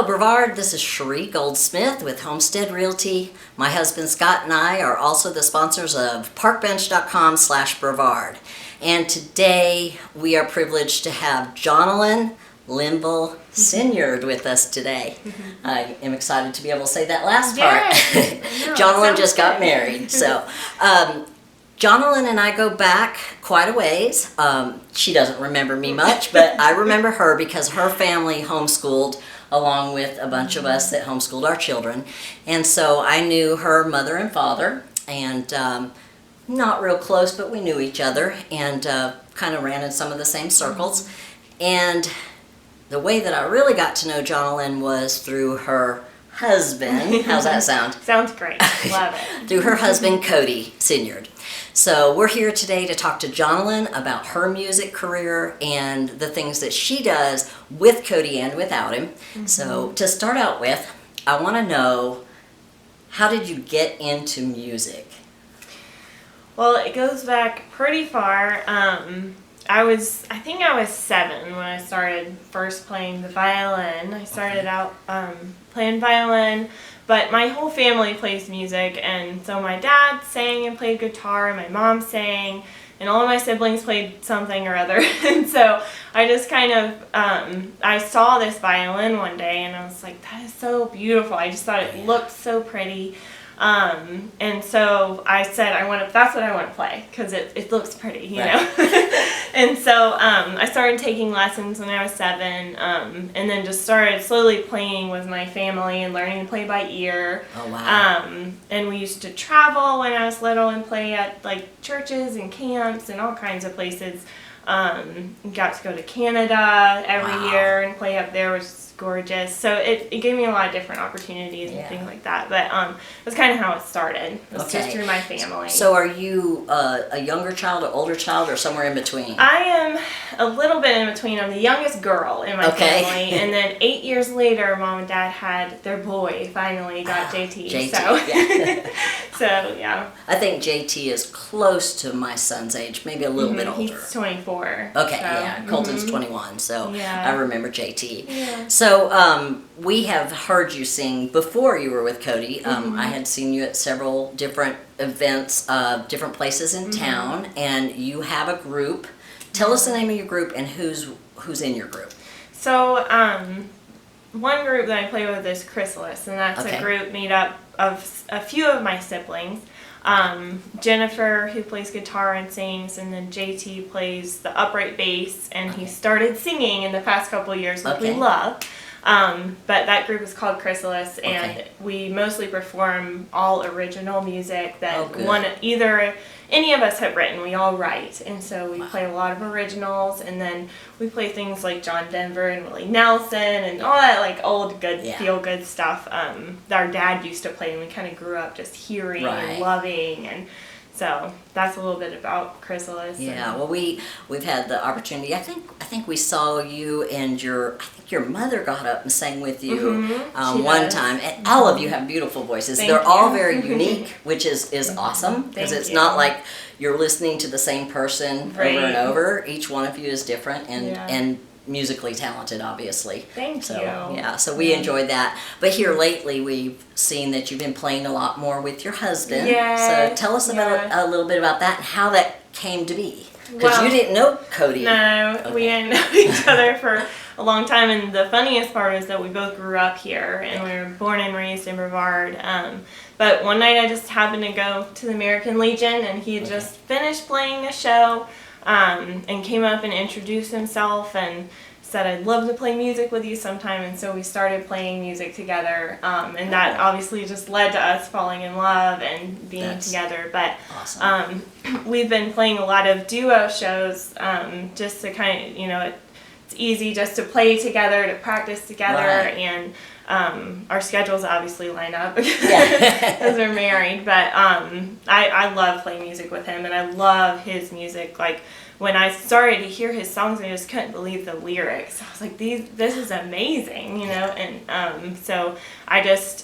Hello, Brevard. This is Cherie Goldsmith with Homestead Realty. My husband Scott and I are also the sponsors of parkbench.com/Brevard. And today we are privileged to have Jonlyn Linville Siniard with us today. I am excited to be able to say that last part. Jonlyn just got married. So Jonlyn and I go back quite a ways. She doesn't remember me much, but I remember her because her family homeschooled along with a bunch of us that homeschooled our children. And so I knew her mother and father, and not real close, but we knew each other and kind of ran in some of the same circles. And the way that I really got to know Jonlyn was through her husband. How's that sound? Sounds great. Love it. Through her husband, Cody Siniard. So we're here today to talk to Jonlyn about her music career and the things that she does with Cody and without him. So to start out with, I want to know, how did you get into music? Well, it goes back pretty far. I think I was 7 when I started first playing the violin. I started out playing violin, but my whole family plays music, and so my dad sang and played guitar, and my mom sang, and all of my siblings played something or other. And so I just kind of, I saw this violin one day, and I was like, that is so beautiful. I just thought it looked so pretty. And so I said, that's what I want to play, because it looks pretty, you know? And so I started taking lessons when I was 7, and then just started slowly playing with my family and learning to play by ear. Oh, wow. And we used to travel when I was little and play at like churches and camps and all kinds of places. Got to go to Canada every year and play up there, which is gorgeous. So it gave me a lot of different opportunities and things like that. But that's kind of how it started. It was just through my family. So are you a younger child, an older child, or somewhere in between? I am a little bit in between. I'm the youngest girl in my family. And then 8 years later, Mom and Dad had their boy, finally got JT. JT, so. yeah. So, yeah. I think JT is close to my son's age, maybe a little bit older. He's 24. Okay, so. yeah. Colton's 21, so Yeah. I remember JT. Yeah. So we have heard you sing before you were with Cody. I had seen you at several different events, different places in town, and you have a group. Tell us the name of your group and who's in your group. So, one group that I play with is Chrysalis, and that's a group made up of a few of my siblings. Jennifer, who plays guitar and sings, and then JT plays the upright bass, and he started singing in the past couple of years, which we love. But that group is called Chrysalis, and we mostly perform all original music that either any of us have written. We all write, and so we play a lot of originals, and then we play things like John Denver and Willie Nelson and all that like old good feel-good stuff that our dad used to play, and we kind of grew up just hearing and loving, and so that's a little bit about Chrysalis. Yeah, well, we've had the opportunity. I think we saw you and your mother got up and sang with you one time. And all of you have beautiful voices. They're all very unique, which is awesome, because it's not like you're listening to the same person over and over. Each one of you is different and musically talented, obviously. Thank you. Yeah, so we enjoyed that. But here lately, we've seen that you've been playing a lot more with your husband. So tell us about a little bit about that and how that came to be. Because you didn't know Cody. No, we didn't know each other for a long time, and the funniest part is that we both grew up here, and we were born and raised in Brevard. But one night I just happened to go to the American Legion, and he had just finished playing a show, and came up and introduced himself and said, I'd love to play music with you sometime, and so we started playing music together, and that obviously just led to us falling in love and being together. But awesome. We've been playing a lot of duo shows, just to kind of, it's easy just to play together, to practice together, and our schedules obviously line up because we're married. But I love playing music with him, and I love his music. Like, when I started to hear his songs, I just couldn't believe the lyrics. I was like, this is amazing, you know? And so I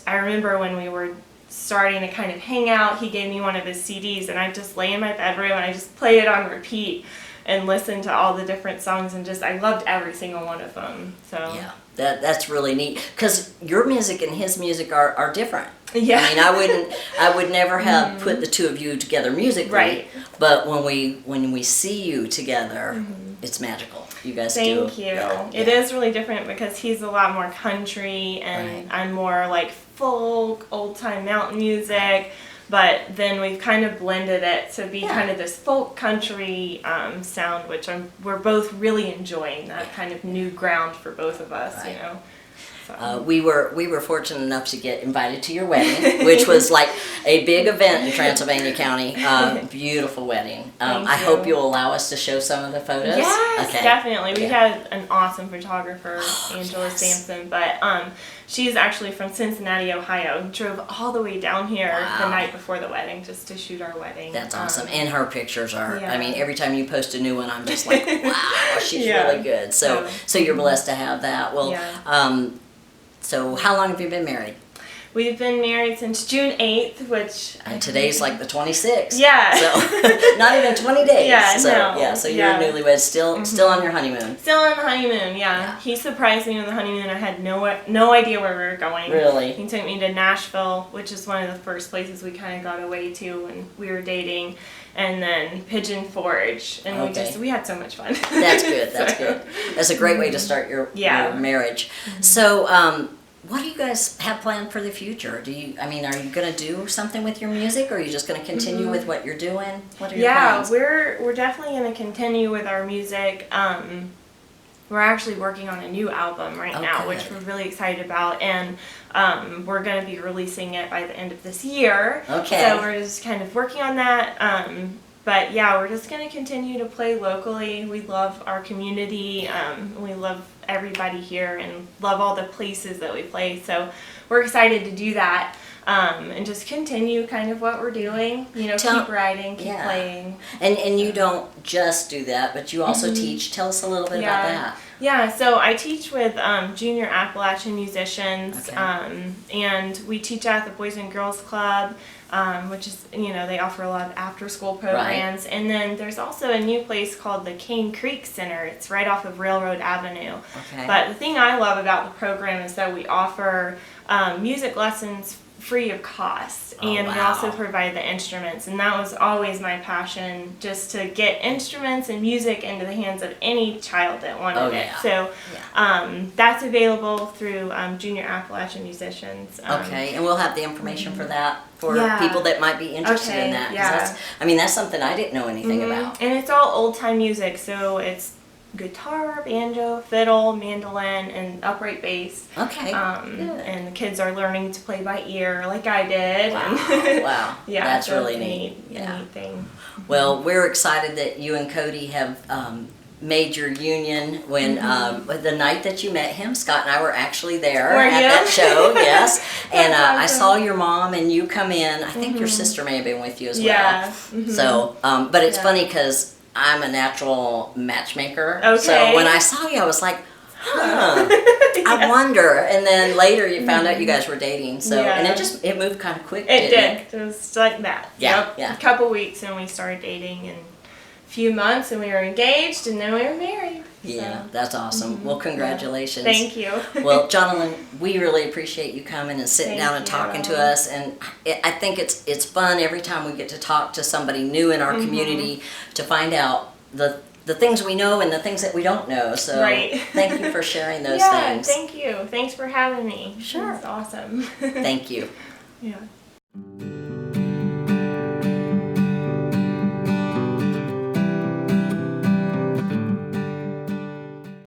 remember when we were starting to kind of hang out, he gave me one of his CDs, and I just lay in my bedroom and I just play it on repeat and listen to all the different songs, and I loved every single one of them. So That's really neat, because your music and his music are different. Yeah. I mean, I would never have put the two of you together musically. Right. But when we see you together, it's magical. You guys do. Thank you. Yeah, It is really different because he's a lot more country and I'm more like folk, old time mountain music. But then we've kind of blended it to be kind of this folk country sound, which we're both really enjoying, that kind of new ground for both of us, you know. So. We were fortunate enough to get invited to your wedding, which was like a big event in Transylvania County. Beautiful wedding. I hope you'll allow us to show some of the photos. Yes, okay. Definitely. We had an awesome photographer, Angela Sampson, but she's actually from Cincinnati, Ohio. Drove all the way down here the night before the wedding just to shoot our wedding. That's awesome. And her pictures are, I mean, every time you post a new one, I'm just like, wow, she's really good. So you're blessed to have that. Well, so how long have you been married? We've been married since June 8th, which... And today's like the 26th. Yeah. So not even 20 days. Yeah, so, no. Yeah, so you're newlyweds, still on your honeymoon. Still on the honeymoon, yeah. He surprised me on the honeymoon. I had no idea where we were going. Really? He took me to Nashville, which is one of the first places we kind of got away to when we were dating. And then Pigeon Forge, and we had so much fun. That's good. That's good. That's a great way to start your marriage. So, what do you guys have planned for the future? are you going to do something with your music, or are you just going to continue with what you're doing? What are your plans? We're definitely going to continue with our music. We're actually working on a new album right now, which we're really excited about, and we're going to be releasing it by the end of this year. Okay. So we're just kind of working on that. But yeah, we're just going to continue to play locally. We love our community. We love everybody here and love all the places that we play. So we're excited to do that. And just continue kind of what we're doing, keep writing, keep playing. And you don't just do that, but you also teach. Tell us a little bit about that. Yeah, so I teach with junior Appalachian musicians, and we teach at the Boys and Girls Club, which is, they offer a lot of after-school programs. Right. And then there's also a new place called the Cane Creek Center. It's right off of Railroad Avenue. Okay. But the thing I love about the program is that we offer music lessons free of cost, and we also provide the instruments, and that was always my passion, just to get instruments and music into the hands of any child that wanted it. So that's available through Junior Appalachian Musicians. And we'll have the information for that for people that might be interested in that. That's something I didn't know anything about. And it's all old time music, so it's guitar, banjo, fiddle, mandolin, and upright bass. Okay. And the kids are learning to play by ear like I did. Wow. Yeah, that's really neat. A neat thing. Well, we're excited that you and Cody have made your union when the night that you met him. Scott and I were actually there that show. Yes. And I saw your mom and you come in. I think your sister may have been with you as well. So, but it's funny because I'm a natural matchmaker. Okay. So when I saw you, I was like, I wonder. And then later you found out you guys were dating. So and it moved kind of quick. It did. It was like that. Yeah. A couple weeks and we started dating, and a few months and we were engaged, and then we were married. Yeah, that's awesome. Well, congratulations. Thank you. Well, Jonlyn, we really appreciate you coming and sitting down and talking to us. And I think it's fun every time we get to talk to somebody new in our community to find out the things we know and the things that we don't know. So thank you for sharing those things. Thank you. Thanks for having me. Sure. It's awesome. Thank you. Yeah.